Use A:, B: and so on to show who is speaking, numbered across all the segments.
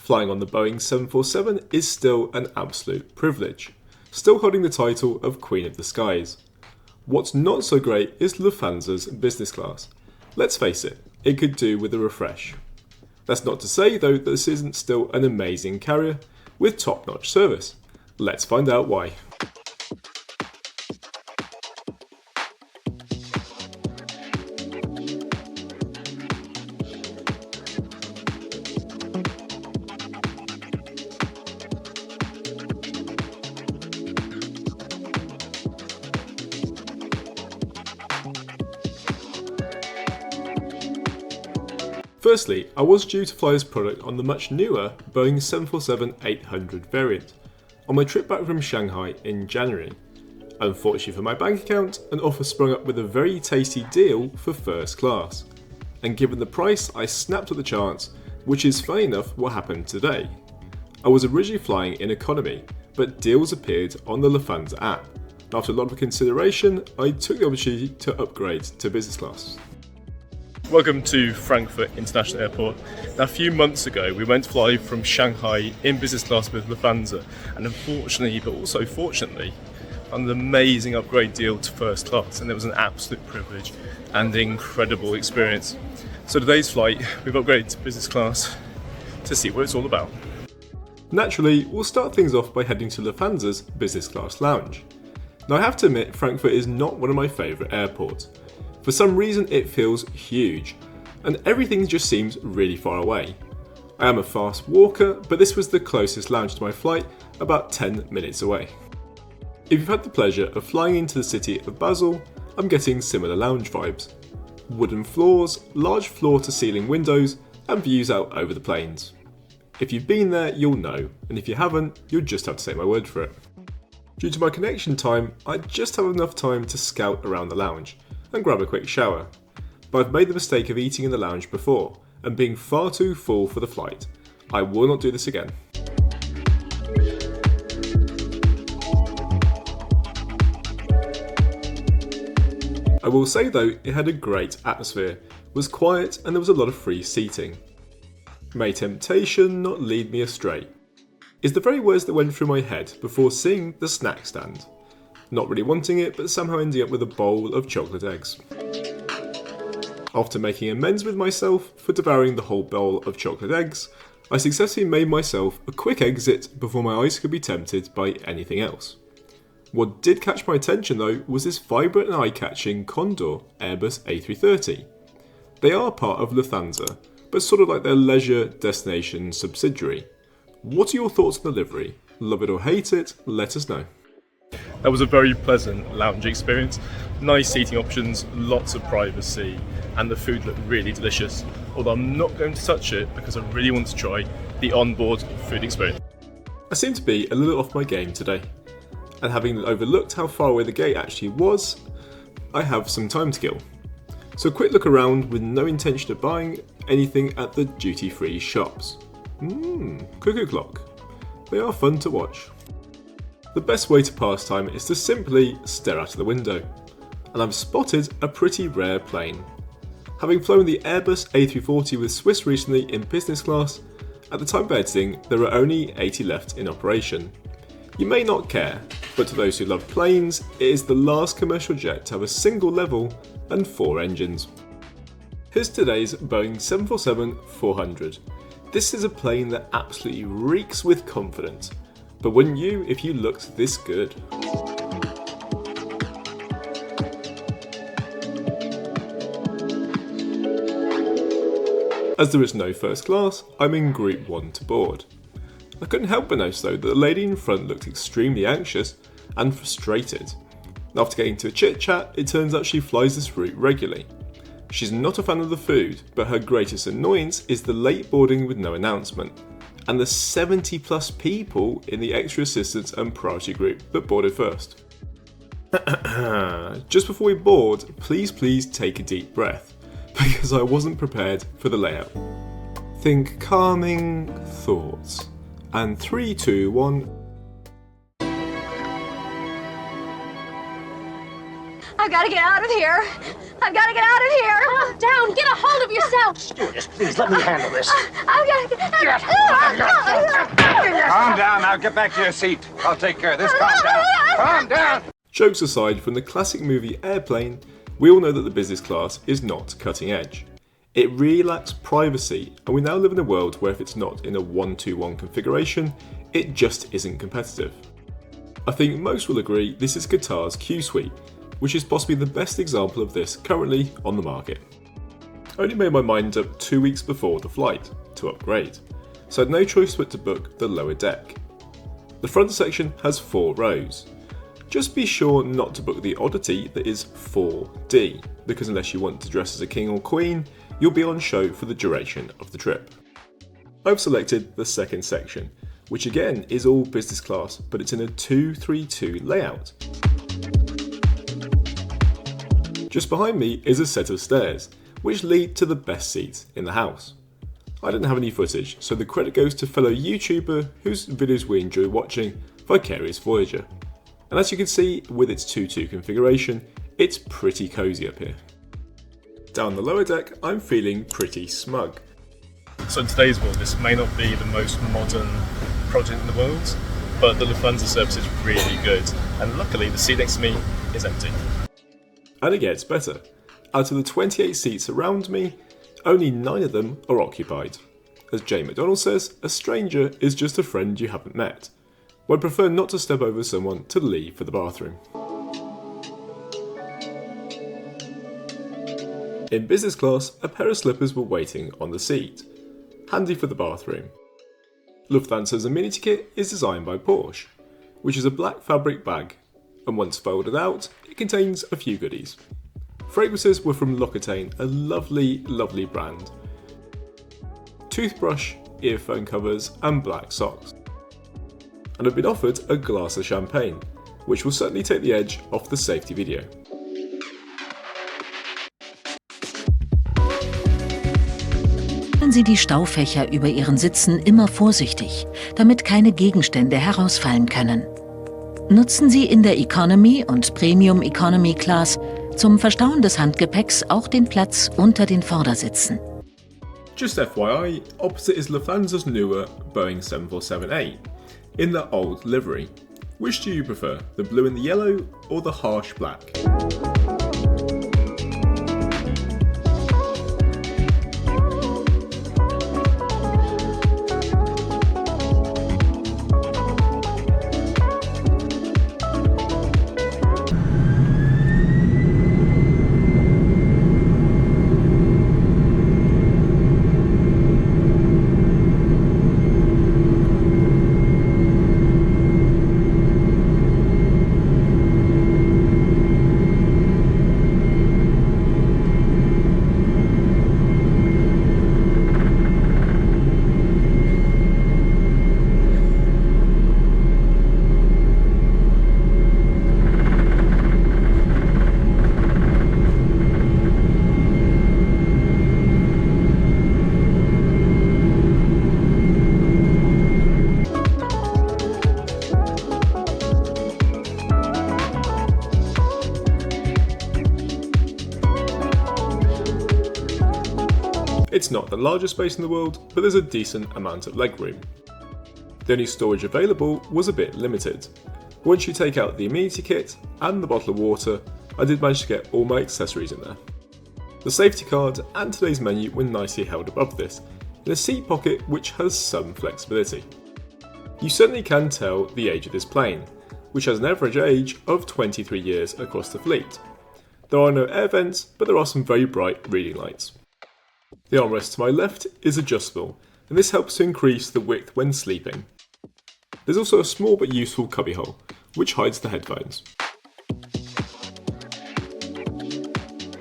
A: flying on the Boeing 747 is still an absolute privilege, still holding the title of Queen of the Skies. What's not so great is Lufthansa's business class. Let's face it, it could do with a refresh. That's not to say though that this isn't still an amazing carrier with top-notch service. Let's find out why. Firstly, I was due to fly this product on the much newer Boeing 747-800 variant on my trip back from Shanghai in January. Unfortunately for my bank account, an offer sprung up with a very tasty deal for first class. And given the price, I snapped at the chance, which is funny enough what happened today. I was originally flying in economy, but deals appeared on the Lufthansa app. After a lot of consideration, I took the opportunity to upgrade to business class. Welcome to Frankfurt International Airport. Now, a few months ago we went to fly from Shanghai in business class with Lufthansa, and unfortunately, but also fortunately, found an amazing upgrade deal to first class, and it was an absolute privilege and incredible experience. So today's flight, we've upgraded to business class to see what it's all about. Naturally, we'll start things off by heading to Lufthansa's business class lounge. Now, I have to admit, Frankfurt is not one of my favourite airports. For some reason it feels huge, and everything just seems really far away. I am a fast walker, but this was the closest lounge to my flight, about 10 minutes away. If you've had the pleasure of flying into the city of Basel, I'm getting similar lounge vibes. Wooden floors, large floor-to-ceiling windows, and views out over the plains. If you've been there, you'll know, and if you haven't, you'll just have to take my word for it. Due to my connection time, I just have enough time to scout around the lounge and grab a quick shower. But I've made the mistake of eating in the lounge before, and being far too full for the flight. I will not do this again. I will say though, it had a great atmosphere, was quiet, and there was a lot of free seating. May temptation not lead me astray, is the very words that went through my head before seeing the snack stand. Not really wanting it, but somehow ending up with a bowl of chocolate eggs. After making amends with myself for devouring the whole bowl of chocolate eggs, I successfully made myself a quick exit before my eyes could be tempted by anything else. What did catch my attention though was this vibrant and eye-catching Condor Airbus A330. They are part of Lufthansa, but sort of like their leisure destination subsidiary. What are your thoughts on the livery? Love it or hate it? Let us know. That was a very pleasant lounge experience. Nice seating options, lots of privacy, and the food looked really delicious. Although I'm not going to touch it because I really want to try the onboard food experience. I seem to be a little off my game today, and having overlooked how far away the gate actually was, I have some time to kill. So a quick look around with no intention of buying anything at the duty-free shops. Cuckoo clock. They are fun to watch. The best way to pass time is to simply stare out of the window, and I've spotted a pretty rare plane. Having flown the Airbus A340 with Swiss recently in business class, at the time of editing there are only 80 left in operation. You may not care, but to those who love planes, it is the last commercial jet to have a single level and 4 engines. Here's today's Boeing 747-400. This is a plane that absolutely reeks with confidence. But wouldn't you if you looked this good? As there is no first class, I'm in Group 1 to board. I couldn't help but notice though that the lady in front looked extremely anxious and frustrated. After getting to a chit chat, it turns out she flies this route regularly. She's not a fan of the food, but her greatest annoyance is the late boarding with no announcement, and the 70 plus people in the extra assistance and priority group that boarded first. Just before we board, please take a deep breath, because I wasn't prepared for the layout. Think calming thoughts. And 3, 2, 1.
B: I've got to get out of here. I've got to get out of here.
C: Calm down. Get a hold of yourself.
D: Stewardess, please let me handle this.
B: I've got to get out.
D: Get out!
C: now get back to your seat. I'll take care of this. Calm down. Calm down.
A: Jokes aside, from the classic movie Airplane, we all know that the business class is not cutting edge. It really lacks privacy, and we now live in a world where if it's not in a 1-2-1 configuration, it just isn't competitive. I think most will agree this is Qatar's Q Suite, which is possibly the best example of this currently on the market. I only made my mind up 2 weeks before the flight to upgrade, so I had no choice but to book the lower deck. The front section has 4 rows. Just be sure not to book the oddity that is 4D, because unless you want to dress as a king or queen, you'll be on show for the duration of the trip. I've selected the second section, which again is all business class, but it's in a 2-3-2 layout. Just behind me is a set of stairs, which lead to the best seats in the house. I didn't have any footage, so the credit goes to fellow YouTuber whose videos we enjoy watching, Vicarious Voyager. And as you can see, with its 2-2 configuration, it's pretty cozy up here. Down the lower deck, I'm feeling pretty smug.
D: So in today's world, this may not be the most modern project in the world, but the Lufthansa service is really good, and luckily the seat next to me is empty.
A: And it gets better. Out of the 28 seats around me, only 9 of them are occupied. As Jay McDonald says, a stranger is just a friend you haven't met. Well, I'd prefer not to step over someone to leave for the bathroom. In business class, a pair of slippers were waiting on the seat. Handy for the bathroom. Lufthansa's Amenity kit is designed by Porsche, which is a black fabric bag, and once folded out, it contains a few goodies. Fragrances were from L'Occitane, a lovely, lovely brand. Toothbrush, earphone covers, and black socks. And I've been offered a glass of champagne, which will certainly take the edge off the safety video.
E: Sie die Staufächer über Ihren Sitzen immer vorsichtig, damit keine Gegenstände herausfallen können. Nutzen Sie in der Economy und Premium Economy Class zum Verstauen des Handgepäcks auch den Platz unter den Vordersitzen.
A: Just FYI, opposite is Lufthansa's newer Boeing 747-8, in the old livery. Which do you prefer, the blue and the yellow or the harsh black? It's not the largest space in the world, but there's a decent amount of legroom. The only storage available was a bit limited. Once you take out the amenity kit and the bottle of water, I did manage to get all my accessories in there. The safety card and today's menu were nicely held above this, in a seat pocket which has some flexibility. You certainly can tell the age of this plane, which has an average age of 23 years across the fleet. There are no air vents, but there are some very bright reading lights. The armrest to my left is adjustable, and this helps to increase the width when sleeping. There's also a small but useful cubbyhole, which hides the headphones.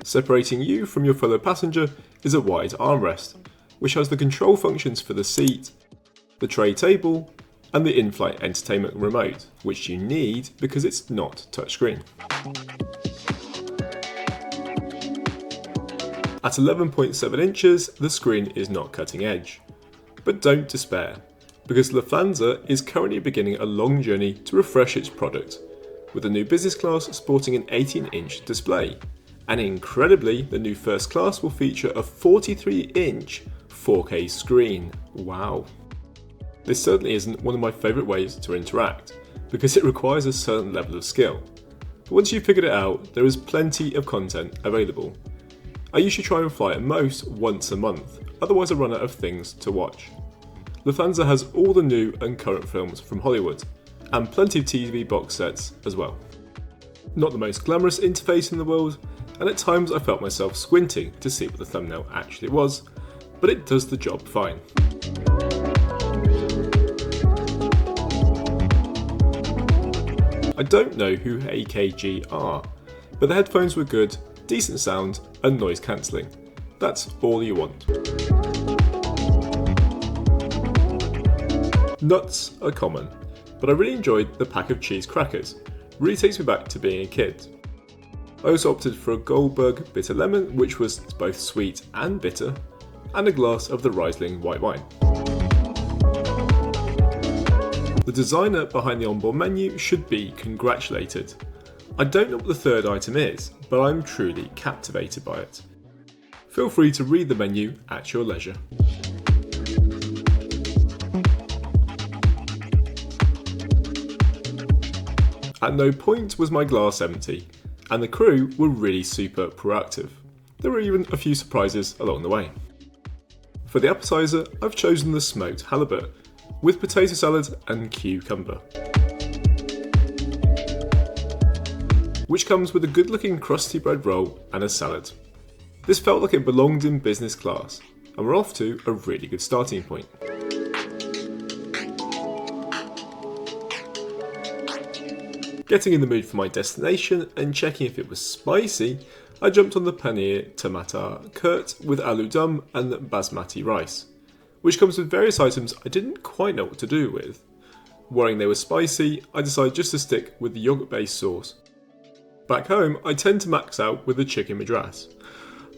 A: Separating you from your fellow passenger is a wide armrest, which has the control functions for the seat, the tray table, and the in-flight entertainment remote, which you need because it's not touchscreen. At 11.7 inches, the screen is not cutting edge. But don't despair, because Lufthansa is currently beginning a long journey to refresh its product, with the new business class sporting an 18-inch display. And incredibly, the new first class will feature a 43-inch 4K screen. Wow. This certainly isn't one of my favourite ways to interact, because it requires a certain level of skill. But once you've figured it out, there is plenty of content available. I usually try and fly at most once a month, otherwise I run out of things to watch. Lufthansa has all the new and current films from Hollywood, and plenty of TV box sets as well. Not the most glamorous interface in the world, and at times I felt myself squinting to see what the thumbnail actually was, but it does the job fine. I don't know who AKG are, but the headphones were good, decent sound and noise cancelling. That's all you want. Nuts are common, but I really enjoyed the pack of cheese crackers. Really takes me back to being a kid. I also opted for a Goldberg bitter lemon, which was both sweet and bitter, and a glass of the Riesling white wine. The designer behind the onboard menu should be congratulated. I don't know what the third item is, but I'm truly captivated by it. Feel free to read the menu at your leisure. At no point was my glass empty, and the crew were really super proactive. There were even a few surprises along the way. For the appetiser, I've chosen the smoked halibut, with potato salad and cucumber, which comes with a good looking crusty bread roll and a salad. This felt like it belonged in business class, and we're off to a really good starting point. Getting in the mood for my destination and checking if it was spicy, I jumped on the paneer tomatar kurt with aloo dum and basmati rice, which comes with various items I didn't quite know what to do with. Worrying they were spicy, I decided just to stick with the yogurt-based sauce. Back home, I tend to max out with the chicken madras.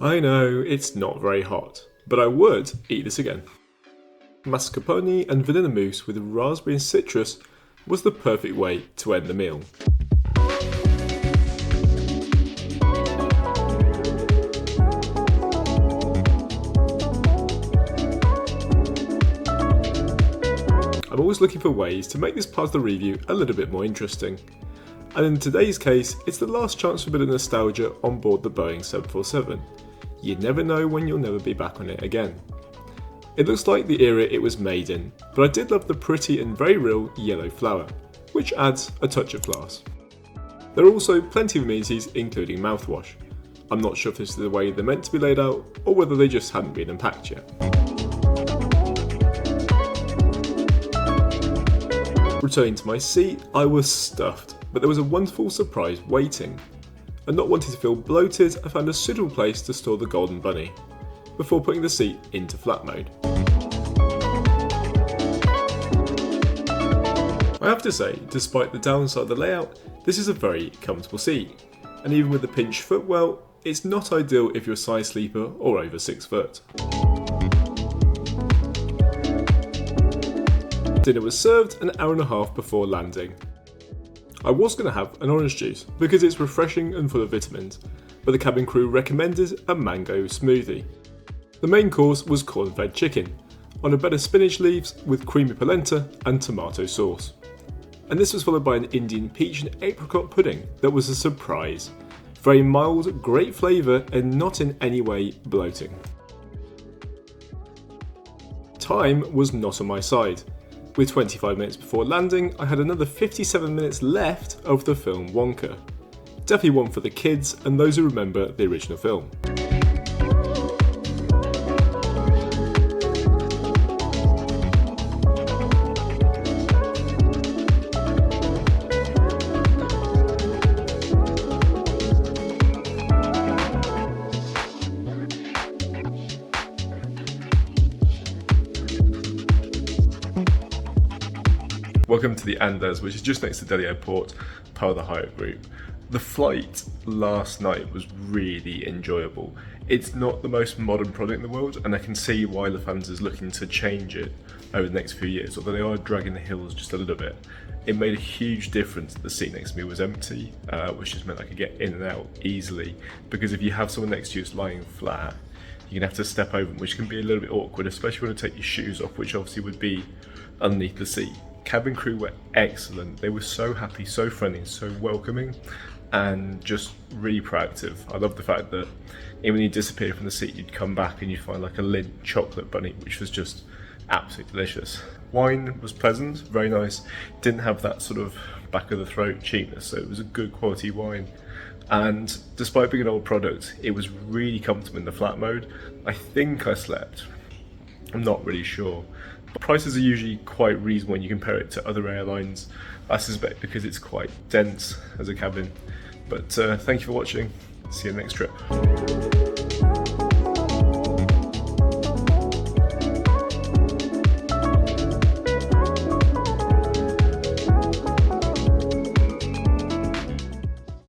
A: I know it's not very hot, but I would eat this again. Mascarpone and vanilla mousse with raspberry and citrus was the perfect way to end the meal. I'm always looking for ways to make this part of the review a little bit more interesting. And in today's case, it's the last chance for a bit of nostalgia on board the Boeing 747. You never know when you'll never be back on it again. It looks like the era it was made in, but I did love the pretty and very real yellow flower, which adds a touch of class. There are also plenty of amenities including mouthwash. I'm not sure if this is the way they're meant to be laid out, or whether they just hadn't been unpacked yet. Returning to my seat, I was stuffed, but there was a wonderful surprise waiting. And not wanting to feel bloated, I found a suitable place to store the golden bunny, before putting the seat into flat mode. I have to say, despite the downside of the layout, this is a very comfortable seat, and even with the pinched footwell, it's not ideal if you're a side sleeper or over 6 foot. Dinner was served an hour and a half before landing. I was going to have an orange juice because it's refreshing and full of vitamins, but the cabin crew recommended a mango smoothie. The main course was corn-fed chicken, on a bed of spinach leaves with creamy polenta and tomato sauce. And this was followed by an Indian peach and apricot pudding that was a surprise. Very mild, great flavour and not in any way bloating. Time was not on my side. With 25 minutes before landing, I had another 57 minutes left of the film Wonka. Definitely one for the kids and those who remember the original film. Welcome to the Andes, which is just next to Delhi Airport, part of the Hyatt Group. The flight last night was really enjoyable. It's not the most modern product in the world, and I can see why Lufthansa is looking to change it over the next few years, although they are dragging the heels just a little bit. It made a huge difference that the seat next to me was empty, which just meant I could get in and out easily, because if you have someone next to you who's lying flat, you're going to have to step over them, which can be a little bit awkward, especially when you take your shoes off, which obviously would be underneath the seat. Cabin crew were excellent. They were so happy, so friendly, so welcoming, and just really proactive. I love the fact that even when you disappear from the seat, you'd come back and you'd find like a Lindt chocolate bunny, which was just absolutely delicious. Wine was pleasant, very nice. Didn't have that sort of back of the throat cheapness, so it was a good quality wine. And despite being an old product, it was really comfortable in the flat mode. I think I slept. I'm not really sure. Prices are usually quite reasonable when you compare it to other airlines, I suspect because it's quite dense as a cabin. But thank you for watching. See you next trip.